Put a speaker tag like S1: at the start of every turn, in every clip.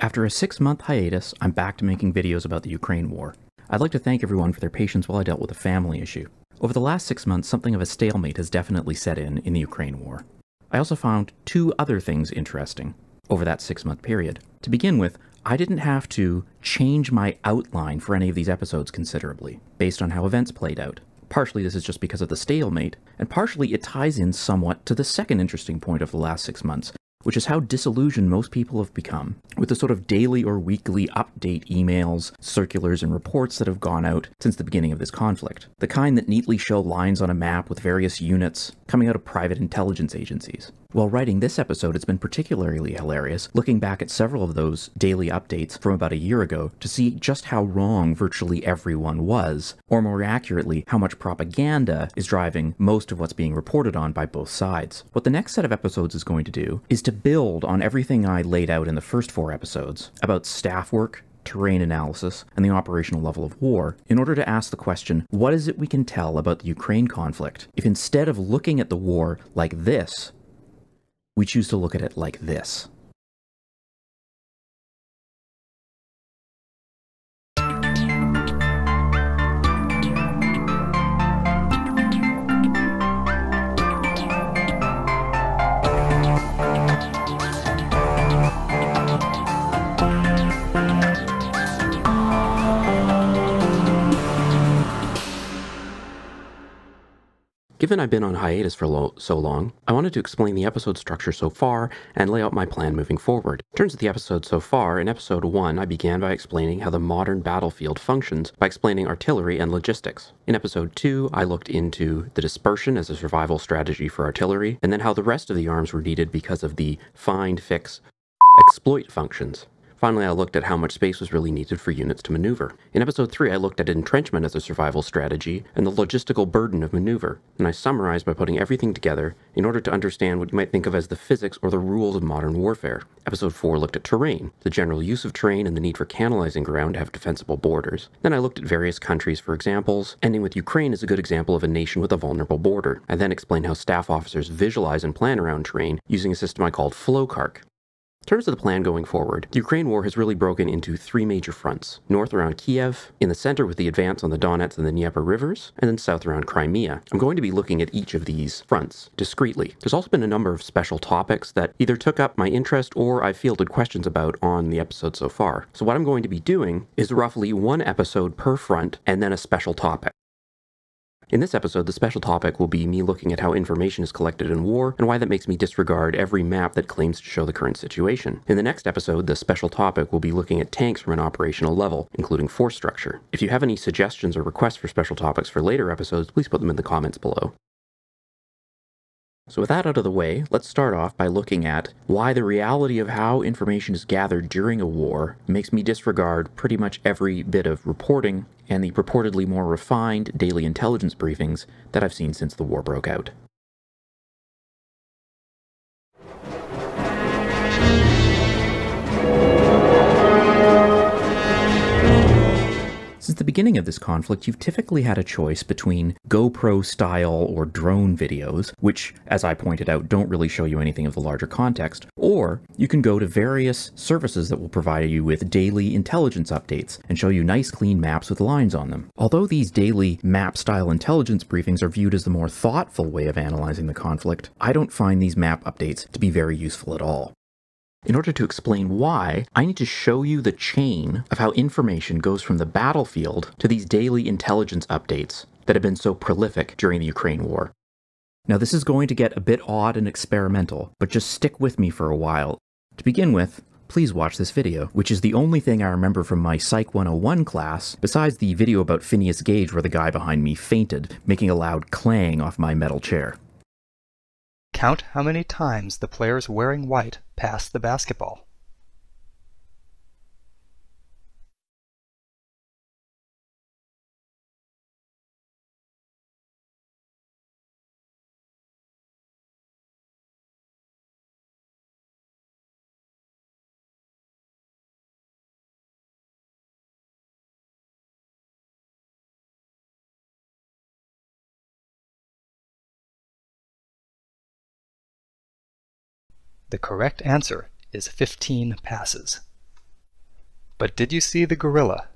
S1: After a 6-month hiatus, I'm back to making videos about the Ukraine war. I'd like to thank everyone for their patience while I dealt with a family issue. Over the last 6 months, something of a stalemate has definitely set in the Ukraine war. I also found 2 other things interesting over that 6-month period. To begin with, I didn't have to change my outline for any of these episodes considerably, based on how events played out. Partially this is just because of the stalemate, and partially it ties in somewhat to the second interesting point of the last 6 months, which is how disillusioned most people have become with the sort of daily or weekly update emails, circulars, and reports that have gone out since the beginning of this conflict. The kind that neatly show lines on a map with various units coming out of private intelligence agencies. While writing this episode, it's been particularly hilarious looking back at several of those daily updates from about a year ago to see just how wrong virtually everyone was, or more accurately, how much propaganda is driving most of what's being reported on by both sides. What the next set of episodes is going to do is to build on everything I laid out in the first 4 episodes about staff work, terrain analysis, and the operational level of war, in order to ask the question, what is it we can tell about the Ukraine conflict if instead of looking at the war like this, we choose to look at it like this? Given I've been on hiatus for so long, I wanted to explain the episode structure so far and lay out my plan moving forward. In terms of the episode so far, in episode 1 I began by explaining how the modern battlefield functions by explaining artillery and logistics. In episode 2 I looked into the dispersion as a survival strategy for artillery, and then how the rest of the arms were needed because of the find, fix, exploit functions. Finally, I looked at how much space was really needed for units to maneuver. In episode 3, I looked at entrenchment as a survival strategy and the logistical burden of maneuver, and I summarized by putting everything together in order to understand what you might think of as the physics or the rules of modern warfare. Episode 4 looked at terrain, the general use of terrain and the need for canalizing ground to have defensible borders. Then I looked at various countries for examples, ending with Ukraine as a good example of a nation with a vulnerable border. I then explained how staff officers visualize and plan around terrain using a system I called Flowcarc. In terms of the plan going forward, the Ukraine war has really broken into 3 major fronts. North around Kyiv, in the center with the advance on the Donets and the Dnieper rivers, and then south around Crimea. I'm going to be looking at each of these fronts discretely. There's also been a number of special topics that either took up my interest or I fielded questions about on the episode so far. So what I'm going to be doing is roughly 1 episode per front and then a special topic. In this episode, the special topic will be me looking at how information is collected in war and why that makes me disregard every map that claims to show the current situation. In the next episode, the special topic will be looking at tanks from an operational level, including force structure. If you have any suggestions or requests for special topics for later episodes, please put them in the comments below. So with that out of the way, let's start off by looking at why the reality of how information is gathered during a war makes me disregard pretty much every bit of reporting and the purportedly more refined daily intelligence briefings that I've seen since the war broke out. Since the beginning of this conflict, you've typically had a choice between GoPro-style or drone videos, which, as I pointed out, don't really show you anything of the larger context, or you can go to various services that will provide you with daily intelligence updates and show you nice clean maps with lines on them. Although these daily map-style intelligence briefings are viewed as the more thoughtful way of analyzing the conflict, I don't find these map updates to be very useful at all. In order to explain why, I need to show you the chain of how information goes from the battlefield to these daily intelligence updates that have been so prolific during the Ukraine war. Now this is going to get a bit odd and experimental, but just stick with me for a while. To begin with, please watch this video, which is the only thing I remember from my Psych 101 class, besides the video about Phineas Gage where the guy behind me fainted, making a loud clang off my metal chair.
S2: Count how many times the players wearing white pass the basketball. The correct answer is 15 passes. But did you see the gorilla?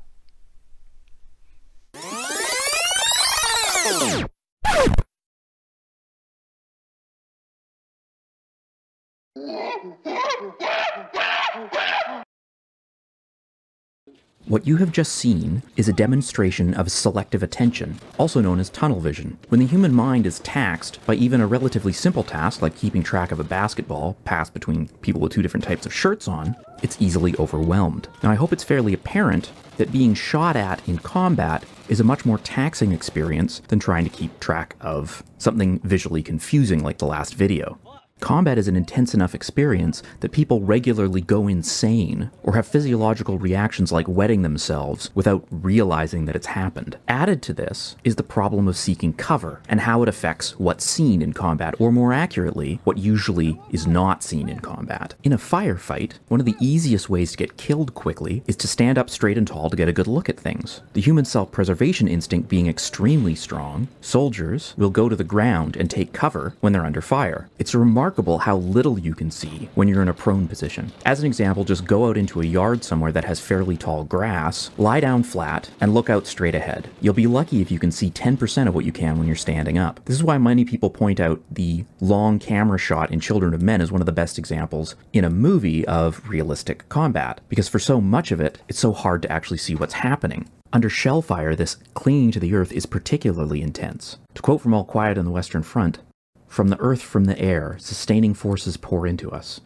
S1: What you have just seen is a demonstration of selective attention, also known as tunnel vision. When the human mind is taxed by even a relatively simple task like keeping track of a basketball passed between people with two different types of shirts on, it's easily overwhelmed. Now I hope it's fairly apparent that being shot at in combat is a much more taxing experience than trying to keep track of something visually confusing like the last video. Combat is an intense enough experience that people regularly go insane or have physiological reactions like wetting themselves without realizing that it's happened. Added to this is the problem of seeking cover and how it affects what's seen in combat, or more accurately, what usually is not seen in combat. In a firefight, one of the easiest ways to get killed quickly is to stand up straight and tall to get a good look at things. The human self-preservation instinct being extremely strong, soldiers will go to the ground and take cover when they're under fire. It's remarkable how little you can see when you're in a prone position. As an example, just go out into a yard somewhere that has fairly tall grass, lie down flat, and look out straight ahead. You'll be lucky if you can see 10% of what you can when you're standing up. This is why many people point out the long camera shot in Children of Men as one of the best examples in a movie of realistic combat, because for so much of it, it's so hard to actually see what's happening. Under shell fire, this clinging to the earth is particularly intense. To quote from All Quiet on the Western Front, "From the earth, from the air, sustaining forces pour into us,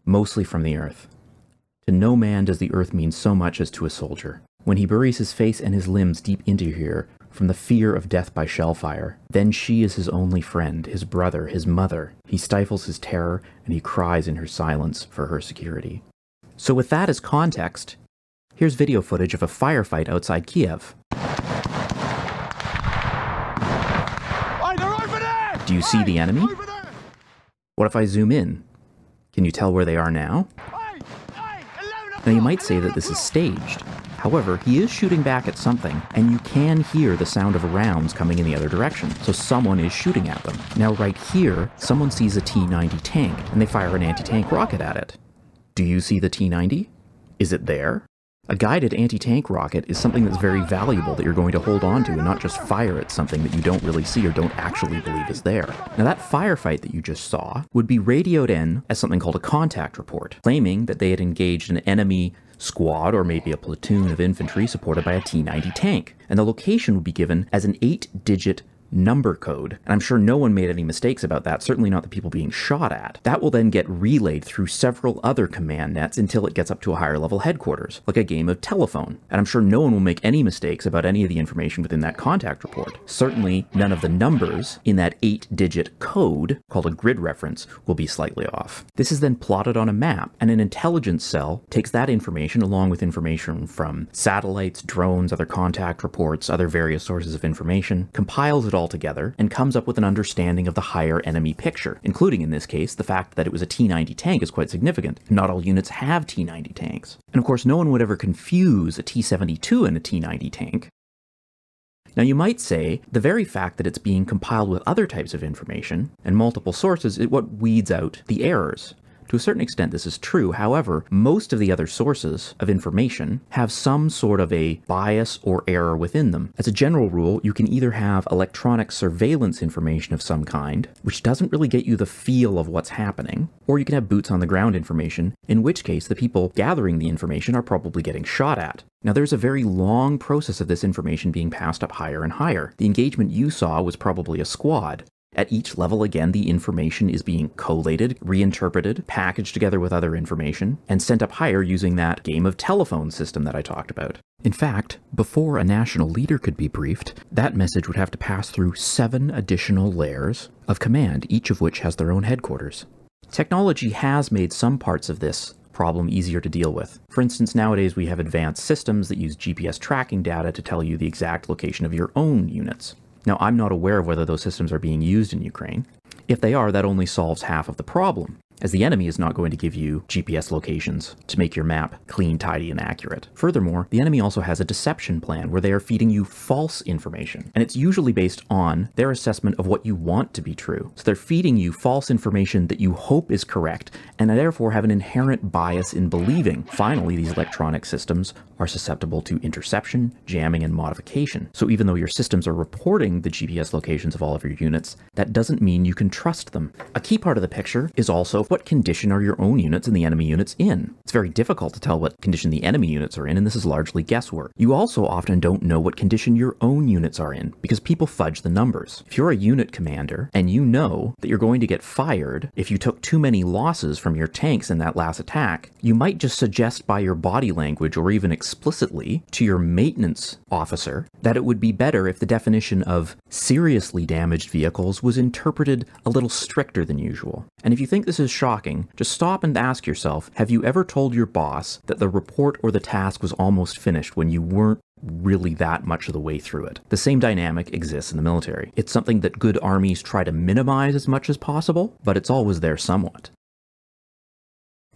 S1: mostly from the earth. To no man does the earth mean so much as to a soldier. When he buries his face and his limbs deep into here, from the fear of death by shell fire, then she is his only friend, his brother, his mother. He stifles his terror, and he cries in her silence for her security." So with that as context, here's video footage of a firefight outside Kyiv. Do you see the enemy? What if I zoom in? Can you tell where they are now? Now you might say that this is staged. However, he is shooting back at something, and you can hear the sound of rounds coming in the other direction, so someone is shooting at them. Now right here, someone sees a T-90 tank, and they fire an anti-tank rocket at it. Do you see the T-90? Is it there? A guided anti-tank rocket is something that's very valuable that you're going to hold on to and not just fire at something that you don't really see or don't actually believe is there. Now that firefight that you just saw would be radioed in as something called a contact report, claiming that they had engaged an enemy squad or maybe a platoon of infantry supported by a T-90 tank, and the location would be given as an 8-digit number code, and I'm sure no one made any mistakes about that, certainly not the people being shot at. That will then get relayed through several other command nets until it gets up to a higher level headquarters, like a game of telephone, and I'm sure no one will make any mistakes about any of the information within that contact report. Certainly none of the numbers in that 8-digit code, called a grid reference, will be slightly off. This is then plotted on a map, and an intelligence cell takes that information along with information from satellites, drones, other contact reports, other various sources of information, compiles it all together, and comes up with an understanding of the higher enemy picture, including in this case the fact that it was a T-90 tank is quite significant. Not all units have T-90 tanks. And of course no one would ever confuse a T-72 and a T-90 tank. Now you might say the very fact that it's being compiled with other types of information and multiple sources is what weeds out the errors. To a certain extent this is true, however, most of the other sources of information have some sort of a bias or error within them. As a general rule, you can either have electronic surveillance information of some kind, which doesn't really get you the feel of what's happening, or you can have boots on the ground information, in which case the people gathering the information are probably getting shot at. Now there's a very long process of this information being passed up higher and higher. The engagement you saw was probably a squad. At each level, again, the information is being collated, reinterpreted, packaged together with other information, and sent up higher using that game of telephone system that I talked about. In fact, before a national leader could be briefed, that message would have to pass through 7 additional layers of command, each of which has their own headquarters. Technology has made some parts of this problem easier to deal with. For instance, nowadays we have advanced systems that use GPS tracking data to tell you the exact location of your own units. Now, I'm not aware of whether those systems are being used in Ukraine. If they are, that only solves half of the problem. as the enemy is not going to give you GPS locations to make your map clean, tidy, and accurate. Furthermore, the enemy also has a deception plan where they are feeding you false information, and it's usually based on their assessment of what you want to be true. So they're feeding you false information that you hope is correct, and therefore have an inherent bias in believing. Finally, these electronic systems are susceptible to interception, jamming, and modification. So even though your systems are reporting the GPS locations of all of your units, that doesn't mean you can trust them. A key part of the picture is also what condition are your own units and the enemy units in. It's very difficult to tell what condition the enemy units are in, and this is largely guesswork. You also often don't know what condition your own units are in, because people fudge the numbers. If you're a unit commander, and you know that you're going to get fired if you took too many losses from your tanks in that last attack, you might just suggest by your body language, or even explicitly, to your maintenance officer, that it would be better if the definition of seriously damaged vehicles was interpreted a little stricter than usual. And if you think this is shocking, just stop and ask yourself, have you ever told your boss that the report or the task was almost finished when you weren't really that much of the way through it? The same dynamic exists in the military. It's something that good armies try to minimize as much as possible, but it's always there somewhat.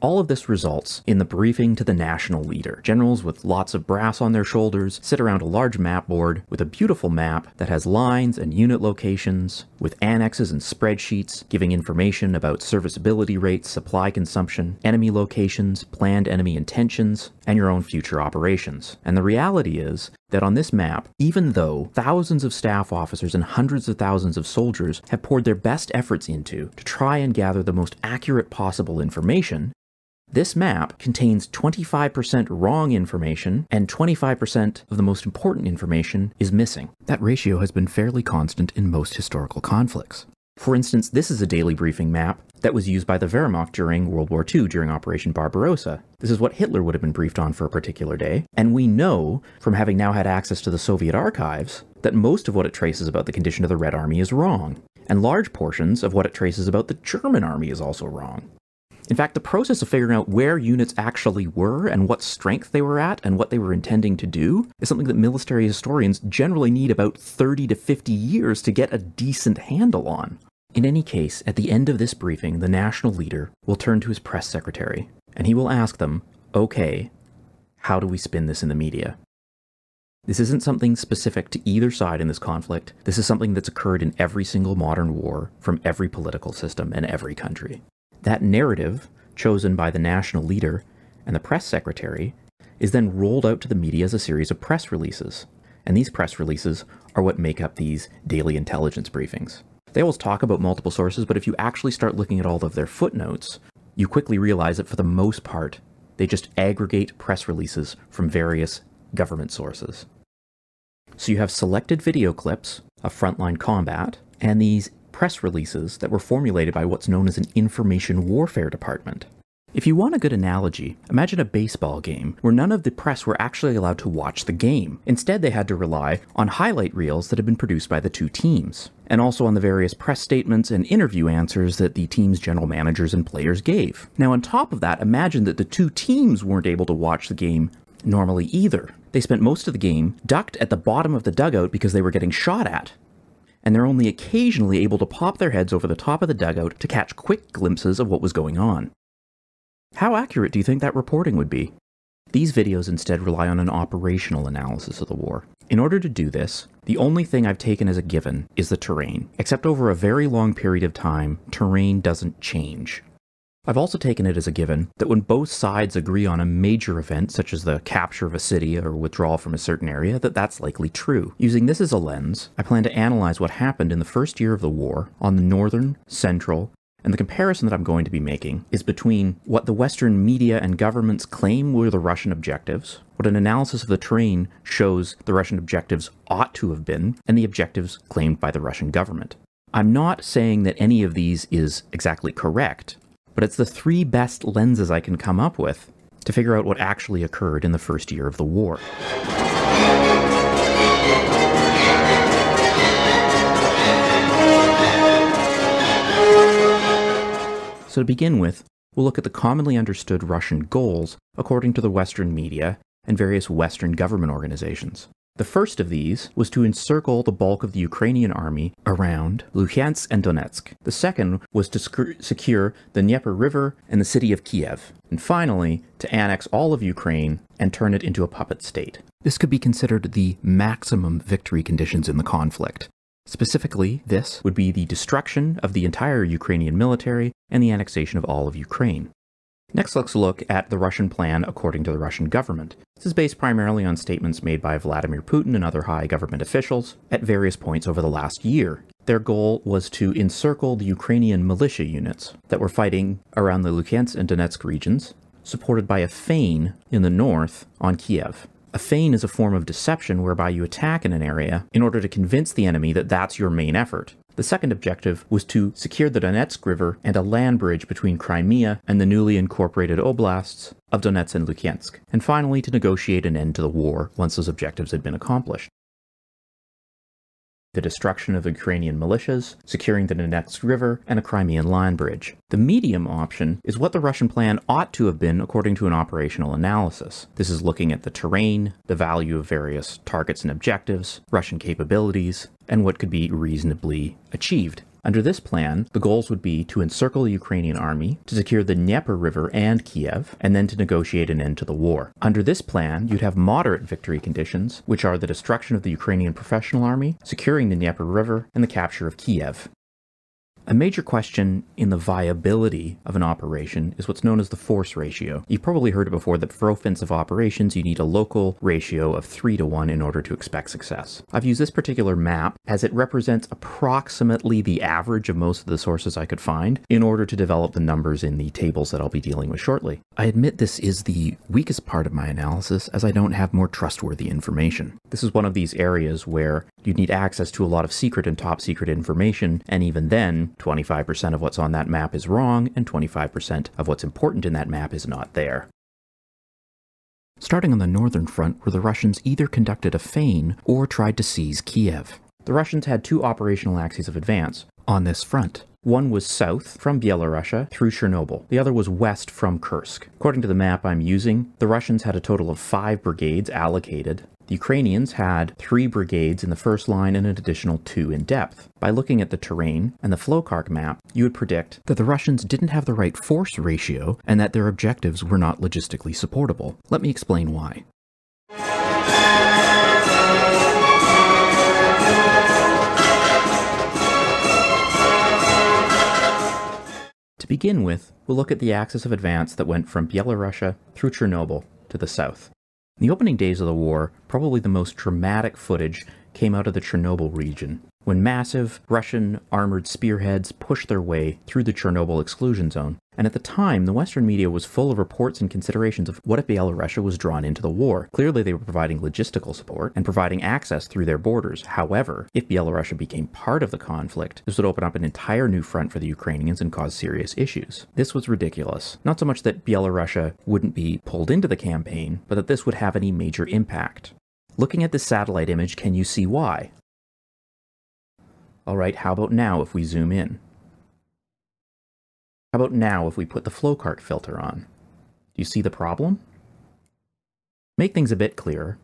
S1: All of this results in the briefing to the national leader. Generals with lots of brass on their shoulders sit around a large map board with a beautiful map that has lines and unit locations, with annexes and spreadsheets giving information about serviceability rates, supply consumption, enemy locations, planned enemy intentions, and your own future operations. And the reality is that on this map, even though thousands of staff officers and hundreds of thousands of soldiers have poured their best efforts into to try and gather the most accurate possible information, this map contains 25% wrong information, and 25% of the most important information is missing. That ratio has been fairly constant in most historical conflicts. For instance, this is a daily briefing map that was used by the Wehrmacht during World War II during Operation Barbarossa. This is what Hitler would have been briefed on for a particular day, and we know, from having now had access to the Soviet archives, that most of what it traces about the condition of the Red Army is wrong, and large portions of what it traces about the German army is also wrong. In fact, the process of figuring out where units actually were and what strength they were at and what they were intending to do is something that military historians generally need about 30 to 50 years to get a decent handle on. In any case, at the end of this briefing, the national leader will turn to his press secretary, and he will ask them, okay, how do we spin this in the media? This isn't something specific to either side in this conflict. This is something that's occurred in every single modern war from every political system in every country. That narrative, chosen by the national leader and the press secretary, is then rolled out to the media as a series of press releases. And these press releases are what make up these daily intelligence briefings. They always talk about multiple sources, but if you actually start looking at all of their footnotes, you quickly realize that for the most part, they just aggregate press releases from various government sources. So you have selected video clips of frontline combat, and these press releases that were formulated by what's known as an information warfare department. If you want a good analogy, imagine a baseball game where none of the press were actually allowed to watch the game. Instead, they had to rely on highlight reels that had been produced by the two teams, and also on the various press statements and interview answers that the team's general managers and players gave. Now, on top of that, imagine that the two teams weren't able to watch the game normally either. They spent most of the game ducked at the bottom of the dugout because they were getting shot at, and they're only occasionally able to pop their heads over the top of the dugout to catch quick glimpses of what was going on. How accurate do you think that reporting would be? These videos instead rely on an operational analysis of the war. In order to do this, the only thing I've taken as a given is the terrain. Except over a very long period of time, terrain doesn't change. I've also taken it as a given that when both sides agree on a major event, such as the capture of a city or withdrawal from a certain area, that's likely true. Using this as a lens, I plan to analyze what happened in the first year of the war on the northern, central, and the comparison that I'm going to be making is between what the Western media and governments claim were the Russian objectives, what an analysis of the terrain shows the Russian objectives ought to have been, and the objectives claimed by the Russian government. I'm not saying that any of these is exactly correct, but it's the three best lenses I can come up with to figure out what actually occurred in the first year of the war. So to begin with, we'll look at the commonly understood Russian goals according to the Western media and various Western government organizations. The first of these was to encircle the bulk of the Ukrainian army around Luhansk and Donetsk. The second was to secure the Dnieper River and the city of Kyiv. And finally, to annex all of Ukraine and turn it into a puppet state. This could be considered the maximum victory conditions in the conflict. Specifically, this would be the destruction of the entire Ukrainian military and the annexation of all of Ukraine. Next, let's look at the Russian plan according to the Russian government. This is based primarily on statements made by Vladimir Putin and other high government officials at various points over the last year. Their goal was to encircle the Ukrainian militia units that were fighting around the Luhansk and Donetsk regions, supported by a feint in the north on Kyiv. A feint is a form of deception whereby you attack in an area in order to convince the enemy that that's your main effort. The second objective was to secure the Donetsk River and a land bridge between Crimea and the newly incorporated oblasts of Donetsk and Luhansk, and finally to negotiate an end to the war once those objectives had been accomplished. The destruction of the Ukrainian militias, securing the Donetsk River, and a Crimean land bridge. The medium option is what the Russian plan ought to have been according to an operational analysis. This is looking at the terrain, the value of various targets and objectives, Russian capabilities, and what could be reasonably achieved. Under this plan, the goals would be to encircle the Ukrainian army, to secure the Dnieper River and Kyiv, and then to negotiate an end to the war. Under this plan, you'd have moderate victory conditions, which are the destruction of the Ukrainian professional army, securing the Dnieper River, and the capture of Kyiv. A major question in the viability of an operation is what's known as the force ratio. You've probably heard it before that for offensive operations you need a local ratio of 3-to-1 in order to expect success. I've used this particular map as it represents approximately the average of most of the sources I could find in order to develop the numbers in the tables that I'll be dealing with shortly. I admit this is the weakest part of my analysis as I don't have more trustworthy information. This is one of these areas where you need access to a lot of secret and top secret information, and even then, 25% of what's on that map is wrong, and 25% of what's important in that map is not there. Starting on the northern front, where the Russians either conducted a feint or tried to seize Kyiv. The Russians had two operational axes of advance on this front. One was south from Byelorussia through Chernobyl. The other was west from Kursk. According to the map I'm using, the Russians had a total of 5 brigades allocated. The Ukrainians had 3 brigades in the first line and an additional 2 in depth. By looking at the terrain and the flowchart map, you would predict that the Russians didn't have the right force ratio and that their objectives were not logistically supportable. Let me explain why. To begin with, we'll look at the axis of advance that went from Byelorussia through Chernobyl to the south. In the opening days of the war, probably the most dramatic footage came out of the Chernobyl region, when massive Russian armored spearheads pushed their way through the Chernobyl exclusion zone. And at the time, the Western media was full of reports and considerations of what if Byelorussia was drawn into the war. Clearly, they were providing logistical support and providing access through their borders. However, if Byelorussia became part of the conflict, this would open up an entire new front for the Ukrainians and cause serious issues. This was ridiculous. Not so much that Byelorussia wouldn't be pulled into the campaign, but that this would have any major impact. Looking at this satellite image, can you see why? Alright, how about now if we zoom in? How about now if we put the flowchart filter on? Do you see the problem? Make things a bit clearer.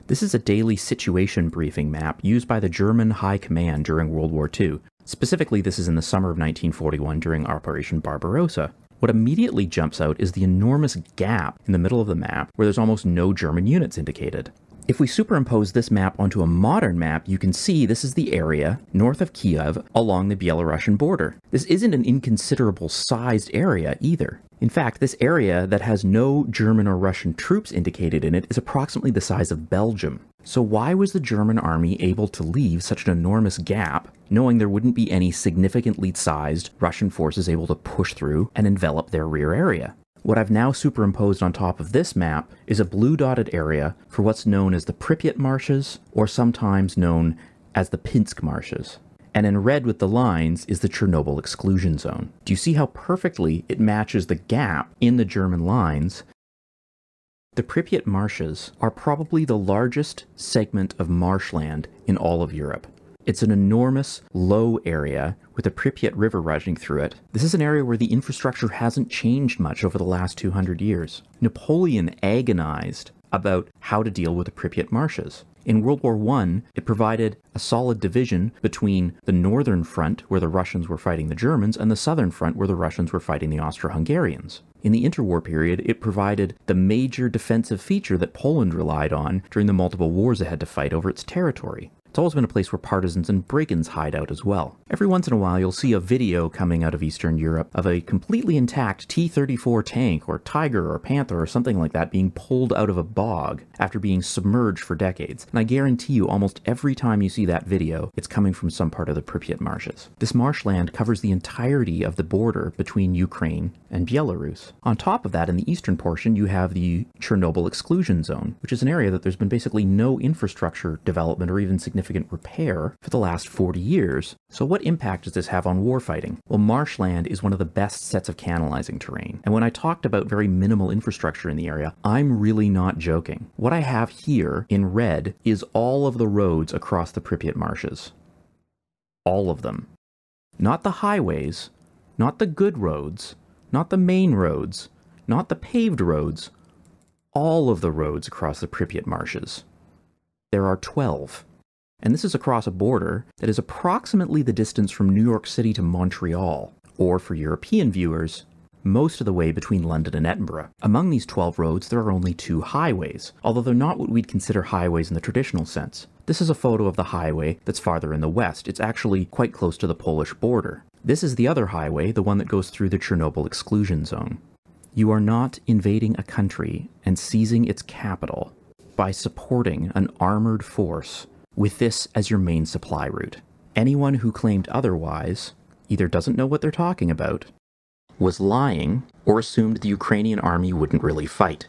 S1: This is a daily situation briefing map used by the German High Command during World War II. Specifically, this is in the summer of 1941 during Operation Barbarossa. What immediately jumps out is the enormous gap in the middle of the map where there's almost no German units indicated. If we superimpose this map onto a modern map, you can see this is the area north of Kyiv along the Belarusian border. This isn't an inconsiderable sized area either. In fact, this area that has no German or Russian troops indicated in it is approximately the size of Belgium. So why was the German army able to leave such an enormous gap, knowing there wouldn't be any significantly sized Russian forces able to push through and envelop their rear area? What I've now superimposed on top of this map is a blue dotted area for what's known as the Pripyat Marshes, or sometimes known as the Pinsk Marshes. And in red with the lines is the Chernobyl exclusion zone. Do you see how perfectly it matches the gap in the German lines? The Pripyat Marshes are probably the largest segment of marshland in all of Europe. It's an enormous, low area with the Pripyat River running through it. This is an area where the infrastructure hasn't changed much over the last 200 years. Napoleon agonized about how to deal with the Pripyat Marshes. In World War I, it provided a solid division between the northern front, where the Russians were fighting the Germans, and the southern front, where the Russians were fighting the Austro-Hungarians. In the interwar period, it provided the major defensive feature that Poland relied on during the multiple wars it had to fight over its territory. It's always been a place where partisans and brigands hide out as well. Every once in a while, you'll see a video coming out of Eastern Europe of a completely intact T-34 tank or Tiger or Panther or something like that being pulled out of a bog after being submerged for decades. And I guarantee you, almost every time you see that video, it's coming from some part of the Pripyat marshes. This marshland covers the entirety of the border between Ukraine and Belarus. On top of that, in the eastern portion, you have the Chernobyl exclusion zone, which is an area that there's been basically no infrastructure development or even significant repair for the last 40 years. So what impact does this have on warfighting? Well, marshland is one of the best sets of canalizing terrain. And when I talked about very minimal infrastructure in the area, I'm really not joking. What I have here in red is all of the roads across the Pripyat marshes. All of them. Not the highways, not the good roads, not the main roads, not the paved roads, all of the roads across the Pripyat marshes. There are 12. And this is across a border that is approximately the distance from New York City to Montreal, or for European viewers, most of the way between London and Edinburgh. Among these 12 roads, there are only 2 highways, although they're not what we'd consider highways in the traditional sense. This is a photo of the highway that's farther in the west. It's actually quite close to the Polish border. This is the other highway, the one that goes through the Chernobyl exclusion zone. You are not invading a country and seizing its capital by supporting an armored force with this as your main supply route. Anyone who claimed otherwise either doesn't know what they're talking about, was lying, or assumed the Ukrainian army wouldn't really fight.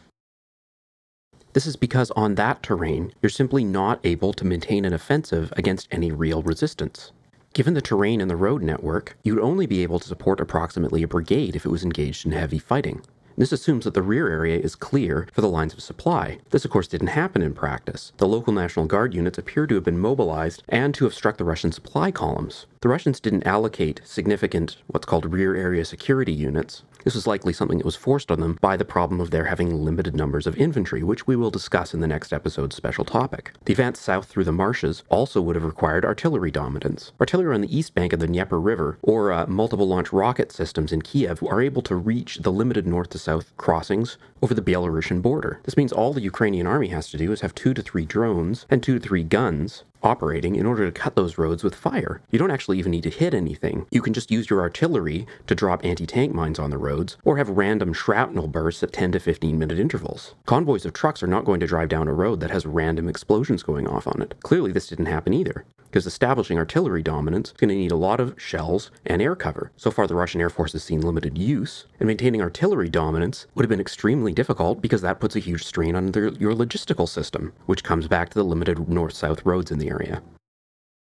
S1: This is because on that terrain, you're simply not able to maintain an offensive against any real resistance. Given the terrain and the road network, you would only be able to support approximately a brigade if it was engaged in heavy fighting. This assumes that the rear area is clear for the lines of supply. This, of course, didn't happen in practice. The local National Guard units appear to have been mobilized and to have struck the Russian supply columns. The Russians didn't allocate significant, what's called rear area security units. This was likely something that was forced on them by the problem of their having limited numbers of infantry, which we will discuss in the next episode's special topic. The advance south through the marshes also would have required artillery dominance. Artillery on the east bank of the Dnieper River, or multiple launch rocket systems in Kyiv, are able to reach the limited north to south crossings over the Belarusian border. This means all the Ukrainian army has to do is have 2 to 3 drones and 2 to 3 guns operating in order to cut those roads with fire. You don't actually even need to hit anything. You can just use your artillery to drop anti-tank mines on the roads, or have random shrapnel bursts at 10 to 15 minute intervals. Convoys of trucks are not going to drive down a road that has random explosions going off on it. Clearly this didn't happen either, because establishing artillery dominance is going to need a lot of shells and air cover. So far the Russian Air Force has seen limited use, and maintaining artillery dominance would have been extremely difficult because that puts a huge strain on your logistical system, which comes back to the limited north-south roads in the area.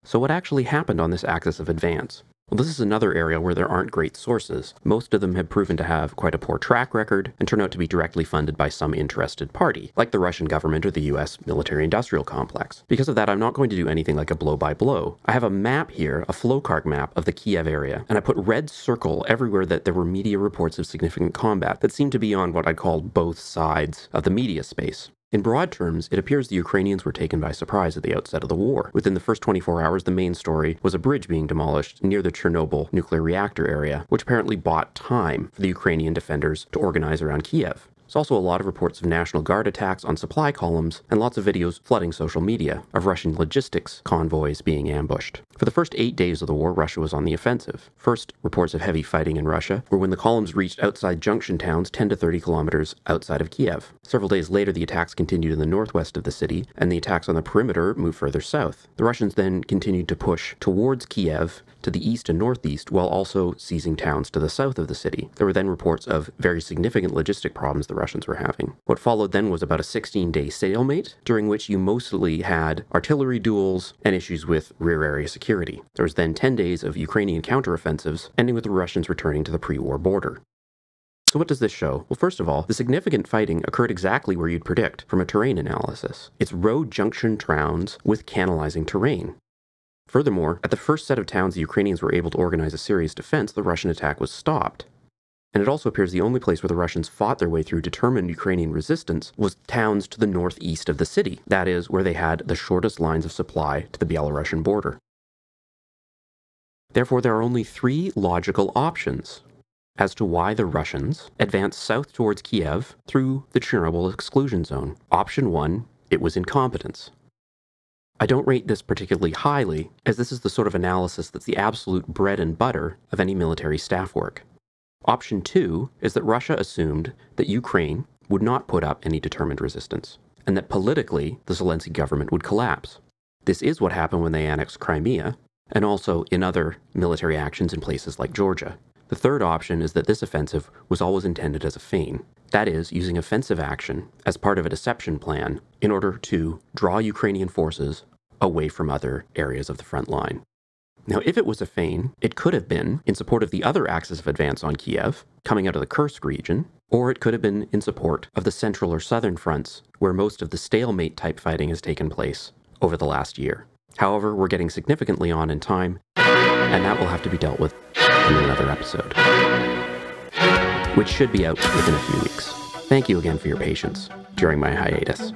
S1: So what actually happened on this axis of advance? Well, this is another area where there aren't great sources. Most of them have proven to have quite a poor track record and turn out to be directly funded by some interested party, like the Russian government or the US military-industrial complex. Because of that, I'm not going to do anything like a blow-by-blow. I have a map here, a flowcard map of the Kyiv area, and I put red circle everywhere that there were media reports of significant combat that seemed to be on what I'd call both sides of the media space. In broad terms, it appears the Ukrainians were taken by surprise at the outset of the war. Within the first 24 hours, the main story was a bridge being demolished near the Chernobyl nuclear reactor area, which apparently bought time for the Ukrainian defenders to organize around Kyiv. There's also a lot of reports of National Guard attacks on supply columns and lots of videos flooding social media of Russian logistics convoys being ambushed. For the first 8 days of the war, Russia was on the offensive. First, reports of heavy fighting in Russia were when the columns reached outside junction towns 10 to 30 kilometers outside of Kiev. Several days later, the attacks continued in the northwest of the city, and the attacks on the perimeter moved further south. The Russians then continued to push towards Kiev to the east and northeast, while also seizing towns to the south of the city. There were then reports of very significant logistic problems the Russians were having. What followed then was about a 16-day stalemate, during which you mostly had artillery duels and issues with rear area security. There was then 10 days of Ukrainian counteroffensives, ending with the Russians returning to the pre-war border. So what does this show? Well, first of all, the significant fighting occurred exactly where you'd predict from a terrain analysis. It's road junction towns with canalizing terrain. Furthermore, at the first set of towns the Ukrainians were able to organize a serious defense, the Russian attack was stopped. And it also appears the only place where the Russians fought their way through determined Ukrainian resistance was towns to the northeast of the city. That is, where they had the shortest lines of supply to the Belarusian border. Therefore, there are only 3 logical options as to why the Russians advanced south towards Kyiv through the Chernobyl exclusion zone. Option 1, it was incompetence. I don't rate this particularly highly, as this is the sort of analysis that's the absolute bread and butter of any military staff work. Option 2 is that Russia assumed that Ukraine would not put up any determined resistance, and that politically the Zelensky government would collapse. This is what happened when they annexed Crimea, and also in other military actions in places like Georgia. The third option is that this offensive was always intended as a feign, that is, using offensive action as part of a deception plan in order to draw Ukrainian forces away from other areas of the front line. Now, if it was a feign, it could have been in support of the other axis of advance on Kyiv, coming out of the Kursk region, or it could have been in support of the central or southern fronts, where most of the stalemate-type fighting has taken place over the last year. However, we're getting significantly on in time, and that will have to be dealt with in another episode, which should be out within a few weeks. Thank you again for your patience during my hiatus.